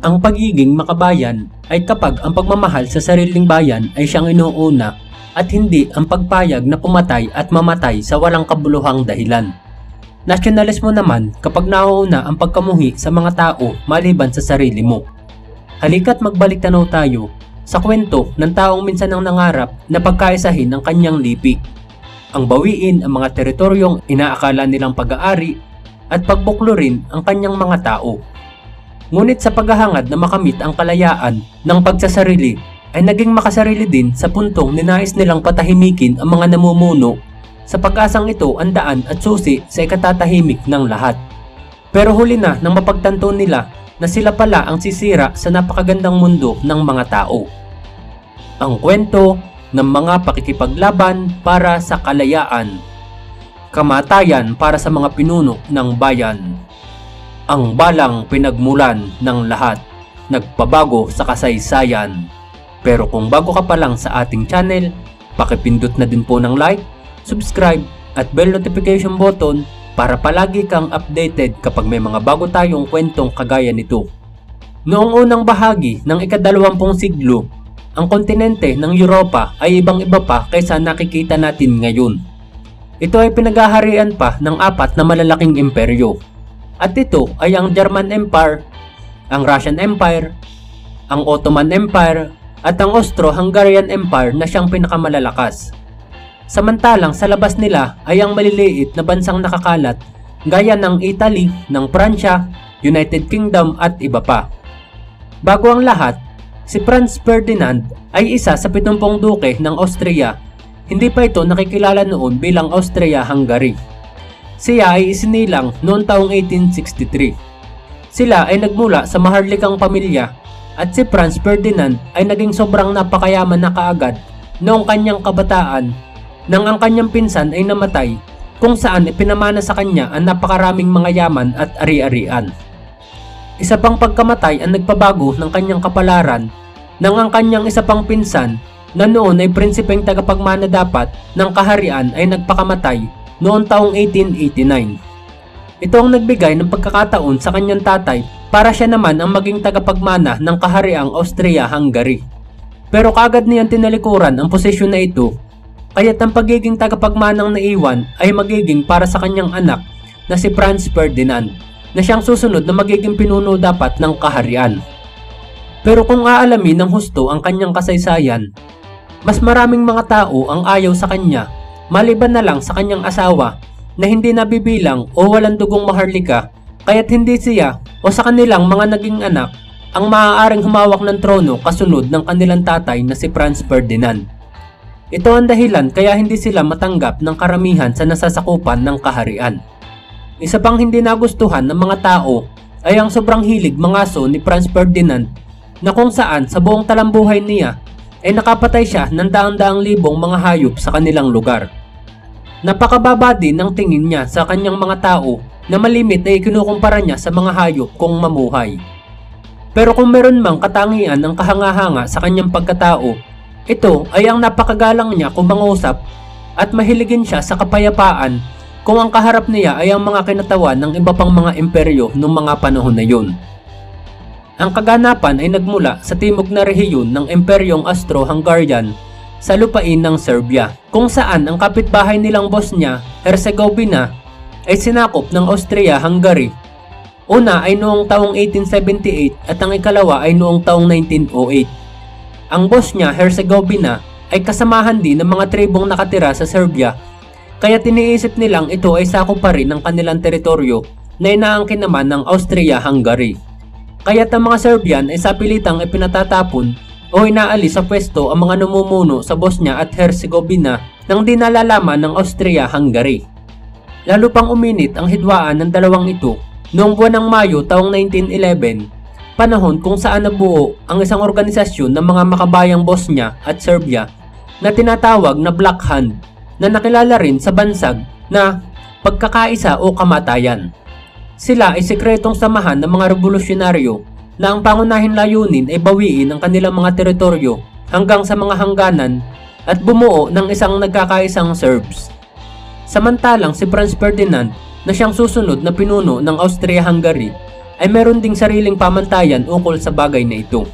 Ang pagiging makabayan ay kapag ang pagmamahal sa sariling bayan ay siyang inuuna at hindi ang pagpayag na pumatay at mamatay sa walang kabuluhang dahilan. Nasyonalismo naman kapag nauuna ang pagkamuhi sa mga tao maliban sa sarili mo. Halika't magbalik tanaw tayo sa kwento ng taong minsan ang nangarap na pagkaisahin ang kanyang lipi. Ang bawiin ang mga teritoryong inaakala nilang pag-aari at pagbuklurin ang kanyang mga tao. Ngunit sa paghahangad na makamit ang kalayaan ng pagsasarili ay naging makasarili din sa puntong ninais nilang patahimikin ang mga namumuno sa pag-asang ito ang daan at susi sa ikatatahimik ng lahat. Pero huli na nang mapagtanto nila na sila pala ang sisira sa napakagandang mundo ng mga tao. Ang kwento ng mga pakikipaglaban para sa kalayaan. Kamatayan para sa mga pinuno ng bayan. Ang balang pinagmulan ng lahat, nagpabago sa kasaysayan. Pero kung bago ka pa lang sa ating channel, pakipindot na din po ng like, subscribe at bell notification button para palagi kang updated kapag may mga bago tayong kwentong kagaya nito. Noong unang bahagi ng ika-20 siglo, ang kontinente ng Europa ay ibang-iba pa kaysa nakikita natin ngayon. Ito ay pinagaharian pa ng 4 na malalaking imperyo. At ito ay ang German Empire, ang Russian Empire, ang Ottoman Empire, at ang Austro-Hungarian Empire na siyang pinakamalalakas. Samantalang sa labas nila ay ang maliliit na bansang nakakalat gaya ng Italy, ng Pransya, United Kingdom at iba pa. Bago ang lahat, si Franz Ferdinand ay isa sa 70 duke ng Austria. Hindi pa ito nakikilala noon bilang Austria-Hungary. Siya ay isinilang noong taong 1863. Sila ay nagmula sa maharlikang pamilya at si Franz Ferdinand ay naging sobrang napakayaman na kaagad noong kanyang kabataan nang ang kanyang pinsan ay namatay kung saan ipinamana sa kanya ang napakaraming mga yaman at ari-arian. Isa pang pagkamatay ang nagpabago ng kanyang kapalaran nang ang kanyang isa pang pinsan na noon ay prinsipeng tagapagmana dapat ng kaharian ay nagpakamatay noong taong 1889. Ito ang nagbigay ng pagkakataon sa kanyang tatay para siya naman ang maging tagapagmana ng kahariang Austria-Hungary. Pero kaagad niyang tinalikuran ang posisyon na ito, kaya't ang pagiging tagapagmanang naiwan ay magiging para sa kanyang anak na si Franz Ferdinand na siyang susunod na magiging pinuno dapat ng kaharian. Pero kung aalamin ng husto ang kanyang kasaysayan, mas maraming mga tao ang ayaw sa kanya maliban na lang sa kanyang asawa na hindi nabibilang o walang dugong maharlika, kaya't hindi siya o sa kanilang mga naging anak ang maaaring humawak ng trono kasunod ng kanilang tatay na si Franz Ferdinand. Ito ang dahilan kaya hindi sila matanggap ng karamihan sa nasasakupan ng kaharian. Isa pang hindi nagustuhan ng mga tao ay ang sobrang hilig mangaso ni Franz Ferdinand na kung saan sa buong talambuhay niya ay nakapatay siya ng daang-daang libong mga hayop sa kanilang lugar. Napakababa din ng tingin niya sa kanyang mga tao na malimit ay kinukumpara niya sa mga hayop kung mamuhay. Pero kung meron mang katangian ng kahanga-hanga sa kanyang pagkatao, ito ay ang napakagalang niya kung mangusap at mahiligin siya sa kapayapaan kung ang kaharap niya ay ang mga kinatawan ng iba pang mga imperyo noong mga panahon na yun. Ang kaganapan ay nagmula sa timog na rehiyon ng Imperyong Austro-Hungarian sa lupain ng Serbia, kung saan ang kapitbahay nilang Bosnia, Herzegovina ay sinakop ng Austria-Hungary. Una ay noong taong 1878 at ang ikalawa ay noong taong 1908. Ang Bosnia-Herzegovina ay kasamahan din ng mga tribong nakatira sa Serbia, kaya tiniisip nilang ito ay sakop pa rin ng kanilang teritoryo na inaangkin naman ng Austria-Hungary. Kaya't ang mga Serbian ay sapilitang ipinatatapon o inaalis sa pwesto ang mga namumuno sa Bosnia at Herzegovina nang di nalalaman ng Austria-Hungary. Lalo pang uminit ang hidwaan ng dalawang ito noong buwan ng Mayo taong 1911, panahon kung saan nabuo ang isang organisasyon ng mga makabayang Bosnia at Serbia na tinatawag na Black Hand na nakilala rin sa bansag na pagkakaisa o kamatayan. Sila ay sekretong samahan ng mga revolusyonaryo na ang pangunahing layunin ay bawiin ang kanilang mga teritoryo hanggang sa mga hangganan at bumuo ng isang nagkakaisang Serbs. Samantalang si Franz Ferdinand na siyang susunod na pinuno ng Austria-Hungary ay meron ding sariling pamantayan ukol sa bagay na ito.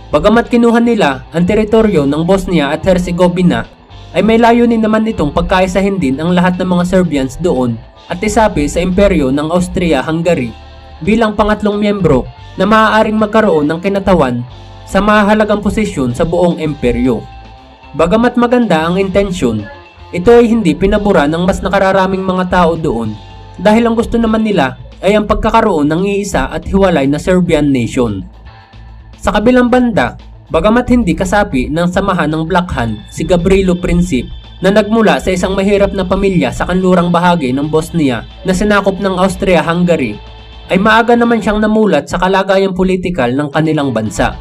Bagamat kinuha nila ang teritoryo ng Bosnia at Herzegovina, ay may layunin naman itong pagkaisahin din ang lahat ng mga Serbians doon at isapi sa imperyo ng Austria-Hungary bilang pangatlong miyembro na maaaring magkaroon ng kinatawan sa mahalagang posisyon sa buong imperyo. Bagamat maganda ang intensyon, ito ay hindi pinabura ng mas nakararaming mga tao doon dahil ang gusto naman nila ay ang pagkakaroon ng iisa at hiwalay na Serbian nation. Sa kabilang banda, bagamat hindi kasapi ng samahan ng Black Hand si Gavrilo Princip na nagmula sa isang mahirap na pamilya sa kanlurang bahagi ng Bosnia na sinakop ng Austria-Hungary, ay maaga naman siyang namulat sa kalagayang politikal ng kanilang bansa.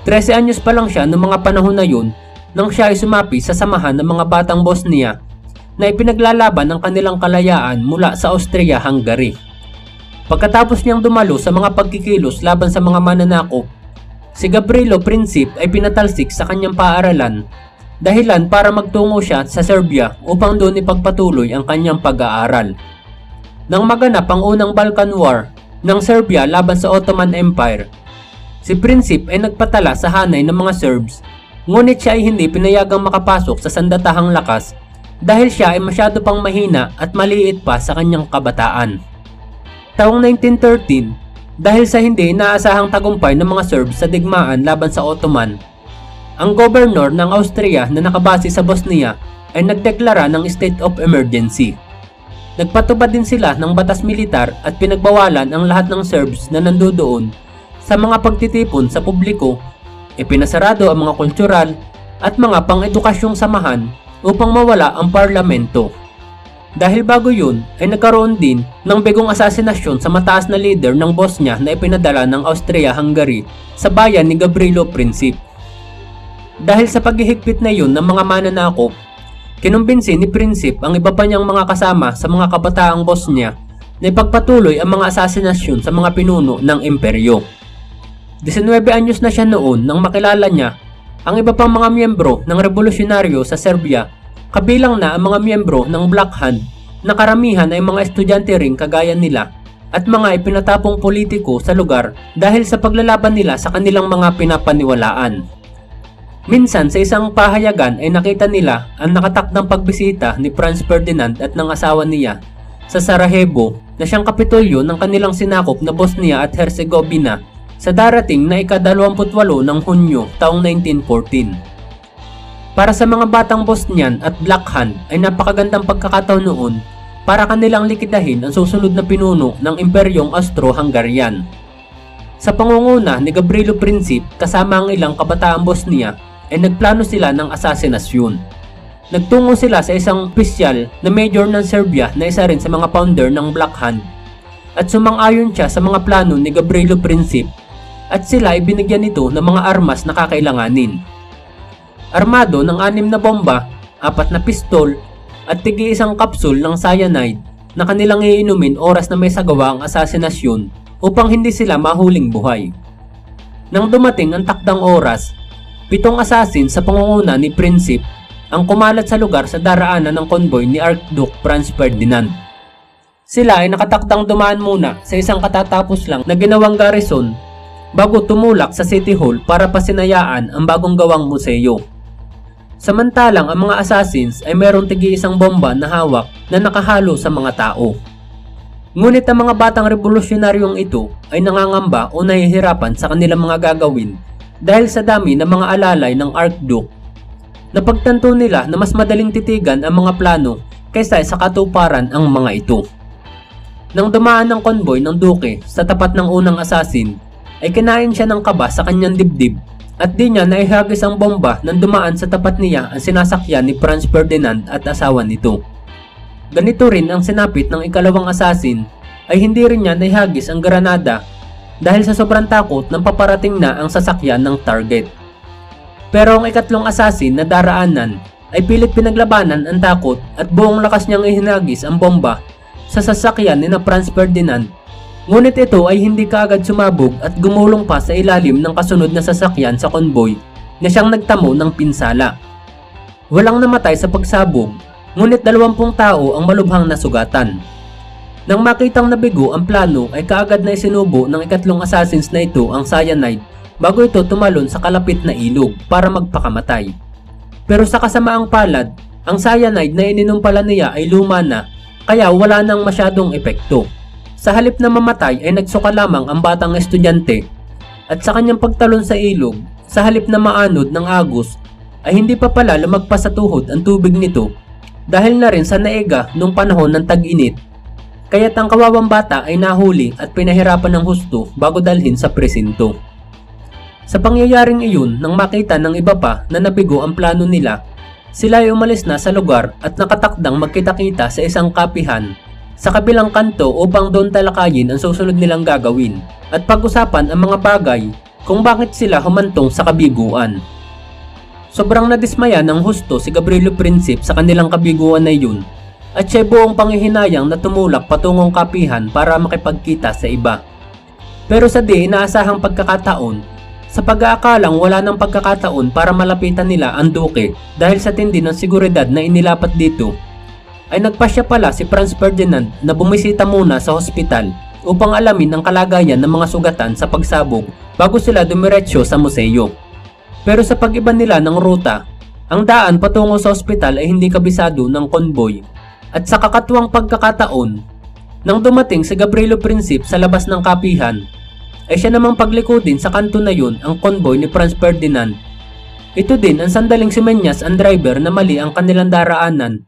13 anyos pa lang siya noong mga panahon na yun nang siya ay sumapi sa samahan ng mga batang Bosnia na ipinaglalaban ang kanilang kalayaan mula sa Austria-Hungary. Pagkatapos niyang dumalo sa mga pagkikilos laban sa mga mananakop, si Gavrilo Princip ay pinatalsik sa kanyang paaralan, dahilan para magtungo siya sa Serbia upang doon ipagpatuloy ang kanyang pag-aaral. Nang maganap ang unang Balkan War ng Serbia laban sa Ottoman Empire, si Princip ay nagpatala sa hanay ng mga Serbs, ngunit siya ay hindi pinayagang makapasok sa sandatahang lakas dahil siya ay masyado pang mahina at maliit pa sa kanyang kabataan. Taong 1913, dahil sa hindi inaasahang tagumpay ng mga Serbs sa digmaan laban sa Ottoman, ang gobernur ng Austria na nakabase sa Bosnia ay nagdeklara ng state of emergency. Nagpatupad din sila ng batas militar at pinagbawalan ang lahat ng Serbs na nandoon sa mga pagtitipon sa publiko, ipinasarado ang mga kultural at mga pang-edukasyong samahan upang mawala ang parlamento. Dahil bago yun ay nagkaroon din ng bigong asasinasyon sa mataas na leader ng Bosnia na ipinadala ng Austria-Hungary sa bayan ni Gavrilo Princip. Dahil sa paghihigpit na yun ng mga mananakop, kinumbinsi ni Princip ang iba pa niyang mga kasama sa mga kabataang Bosnia na ipagpatuloy ang mga asasinasyon sa mga pinuno ng imperyo. 19 anyos na siya noon nang makilala niya ang iba pang mga miyembro ng revolusyonaryo sa Serbia, kabilang na ang mga miyembro ng Black Hand na karamihan ay mga estudyante ring kagaya nila at mga ipinatapong politiko sa lugar dahil sa paglalaban nila sa kanilang mga pinapaniwalaan. Minsan sa isang pahayagan ay nakita nila ang nakatakdang pagbisita ni Franz Ferdinand at ng asawa niya sa Sarajevo na siyang kapitolyo ng kanilang sinakop na Bosnia at Herzegovina sa darating na ika-28 ng Hunyo taong 1914. Para sa mga batang Bosnian at Black Hand ay napakagandang pagkakataon noon para kanilang likidahin ang susunod na pinuno ng Imperyong Austro-Hungarian. Sa pangunguna ni Gavrilo Princip kasama ang ilang kabataang Bosnia ay nagplano sila ng asasinasyon. Nagtungo sila sa isang opisyal na major ng Serbia na isa rin sa mga founder ng Black Hand at sumang-ayon siya sa mga plano ni Gavrilo Princip at sila ay binigyan nito ng mga armas na kakailanganin. Armado ng 6 na bomba, 4 na pistol at tig-1 kapsul ng cyanide na kanilang iinumin oras na may sagawa ang asasinasyon upang hindi sila mahuling buhay. Nang dumating ang takdang oras, 7 assassin sa pangunguna ni Princip ang kumalat sa lugar sa daraanan ng konvoy ni Archduke Franz Ferdinand. Sila ay nakatakdang dumaan muna sa isang katatapos lang na ginawang garrison bago tumulak sa City Hall para pasinayaan ang bagong gawang museo. Samantalang ang mga assassins ay mayroong tig-1 bomba na hawak na nakahalo sa mga tao. Ngunit ang mga batang revolusyonaryong ito ay nangangamba o nahihirapan sa kanilang mga gagawin dahil sa dami ng mga alalay ng Archduke. Napagtanto nila na mas madaling titigan ang mga plano kaysa sa katuparan ang mga ito. Nang dumaan ang konvoy ng Duke sa tapat ng unang assassin, ay kinain siya ng kaba sa kanyang dibdib at di niya naihagis ang bomba nang dumaan sa tapat niya ang sinasakyan ni Franz Ferdinand at asawa nito. Ganito rin ang sinapit ng ikalawang assassin ay hindi rin niya naihagis ang granada dahil sa sobrang takot nang paparating na ang sasakyan ng target. Pero ang ikatlong assassin na daraanan ay pilit pinaglabanan ang takot at buong lakas niyang ihinagis ang bomba sa sasakyan ni Franz Ferdinand. Ngunit ito ay hindi kaagad sumabog at gumulong pa sa ilalim ng kasunod na sasakyan sa konvoy na siyang nagtamo ng pinsala. Walang namatay sa pagsabog, ngunit 20 tao ang malubhang nasugatan. Nang makitang nabigo ang plano ay kaagad na isinubo ng ikatlong assassins na ito ang cyanide bago ito tumalon sa kalapit na ilog para magpakamatay. Pero sa kasamaang palad, ang cyanide na ininom pala niya ay luma na kaya wala nang masyadong epekto. Sa halip na mamatay ay nagsuka lamang ang batang estudyante at sa kanyang pagtalon sa ilog, sa halip na maanod ng agos ay hindi pa pala lumagpas sa tuhod ang tubig nito dahil na rin sa naega nung panahon ng tag-init. Kaya't ang kawawang bata ay nahuli at pinahirapan ng husto bago dalhin sa presinto. Sa pangyayaring iyon, nang makita ng iba pa na nabigo ang plano nila, sila ay umalis na sa lugar at nakatakdang magkita-kita sa isang kapihan sa kabilang kanto upang doon talakayin ang susunod nilang gagawin at pag-usapan ang mga bagay kung bakit sila humantong sa kabiguan. Sobrang nadismaya ng husto si Gabrielo Princip sa kanilang kabiguan na yun at siya buong panghihinayang na tumulak patungong kapihan para makipagkita sa iba. Pero sa di inaasahang pagkakataon, sa pag-aakalang wala ng pagkakataon para malapitan nila ang duke dahil sa tindi ng seguridad na inilapat dito, ay nagpasya pala si Franz Ferdinand na bumisita muna sa hospital upang alamin ang kalagayan ng mga sugatan sa pagsabog bago sila dumiretso sa museo. Pero sa pag-iba nila ng ruta, ang daan patungo sa hospital ay hindi kabisado ng convoy. At sa kakatuwang pagkakataon, nang dumating si Gabrielo Princip sa labas ng kapihan, ay siya namang paglikodin sa kanto na yun ang convoy ni Franz Ferdinand. Ito din ang sandaling si Menyas ang driver na mali ang kanilang daraanan,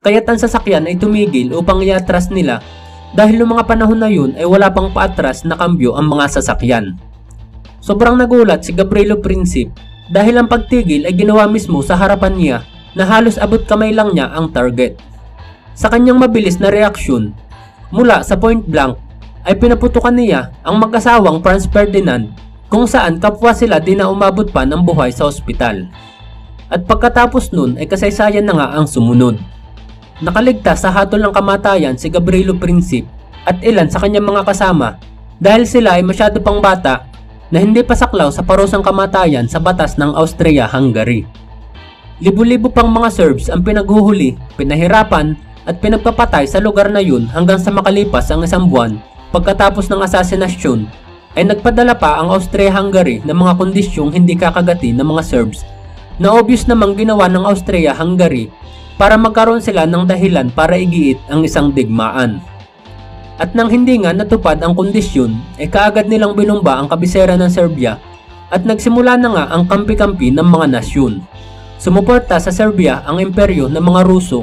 kaya't ang sasakyan ay tumigil upang iatras nila dahil noong mga panahon na yun ay wala pang paatras na kambyo ang mga sasakyan. Sobrang nagulat si Gabrielo Princip dahil ang pagtigil ay ginawa mismo sa harapan niya na halos abot kamay lang niya ang target. Sa kanyang mabilis na reaksyon, mula sa point blank ay pinaputukan niya ang mag-asawang Franz Ferdinand kung saan kapwa sila di na umabot pa ng buhay sa ospital. At pagkatapos nun ay kasaysayan na nga ang sumunod. Nakaligtas sa hatol ng kamatayan si Gabrielo Princip at ilan sa kanyang mga kasama dahil sila ay masyado pang bata na hindi pa saklaw sa parusang kamatayan sa batas ng Austria-Hungary. Libo-libo pang mga Serbs ang pinaghuhuli, pinahirapan at pinagpapatay sa lugar na yun hanggang sa makalipas ang isang buwan pagkatapos ng asasinasyon ay nagpadala pa ang Austria-Hungary ng mga kondisyong hindi kakagati ng mga Serbs na obvious namang ginawa ng Austria-Hungary para magkaroon sila ng dahilan para igiit ang isang digmaan. At nang hindi nga natupad ang kondisyon ay kaagad nilang binumba ang kabisera ng Serbia at nagsimula na nga ang kampi-kampi ng mga nasyon. Sumuporta sa Serbia ang imperyo ng mga Ruso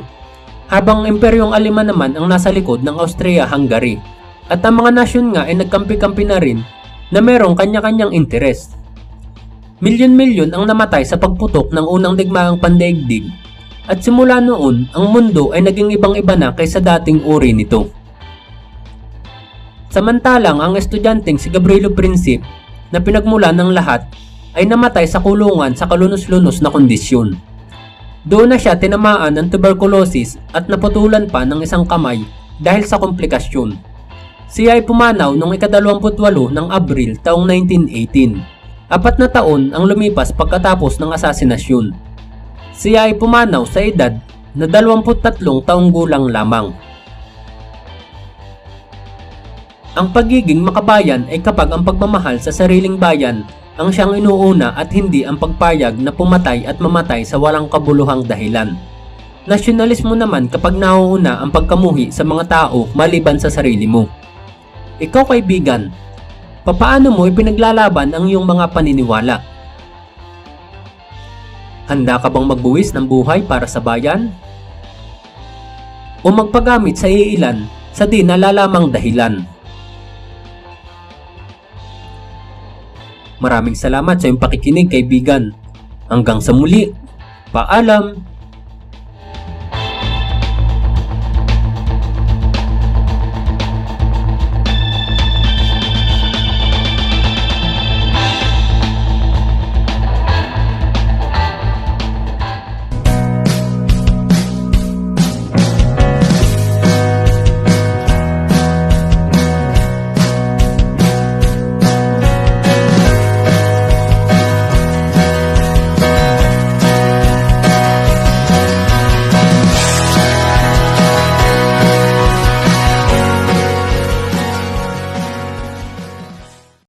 habang ang imperyong Aleman naman ang nasa likod ng Austria-Hungary. At ang mga nasyon nga ay nagkampi-kampi na rin na merong kanya-kanyang interes. Milyon-milyon ang namatay sa pagputok ng unang digmaang pandaigdig at simula noon ang mundo ay naging ibang-iba na kaysa dating uri nito. Samantalang ang estudyanteng si Gabrielo Princip na pinagmulan ng lahat ay namatay sa kulungan sa kalunos-lunos na kondisyon. Doon na siya tinamaan ng tuberculosis at naputulan pa ng isang kamay dahil sa komplikasyon. Siya ay pumanaw noong ika-28 ng Abril taong 1918. 4 na taon ang lumipas pagkatapos ng asasinasyon. Siya ay pumanaw sa edad na 23 taong gulang lamang. Ang pagiging makabayan ay kapag ang pagmamahal sa sariling bayan ang siyang inuuna at hindi ang pagpayag na pumatay at mamatay sa walang kabuluhang dahilan. Nasyonalismo naman kapag nauuna ang pagkamuhi sa mga tao maliban sa sarili mo. Ikaw kaibigan, papaano mo ipinaglalaban ang iyong mga paniniwala? Handa ka bang magbuwis ng buhay para sa bayan? O magpagamit sa iilan sa di nalalamang dahilan? Maraming salamat sa iyong pakikinig kaibigan. Hanggang sa muli. Paalam!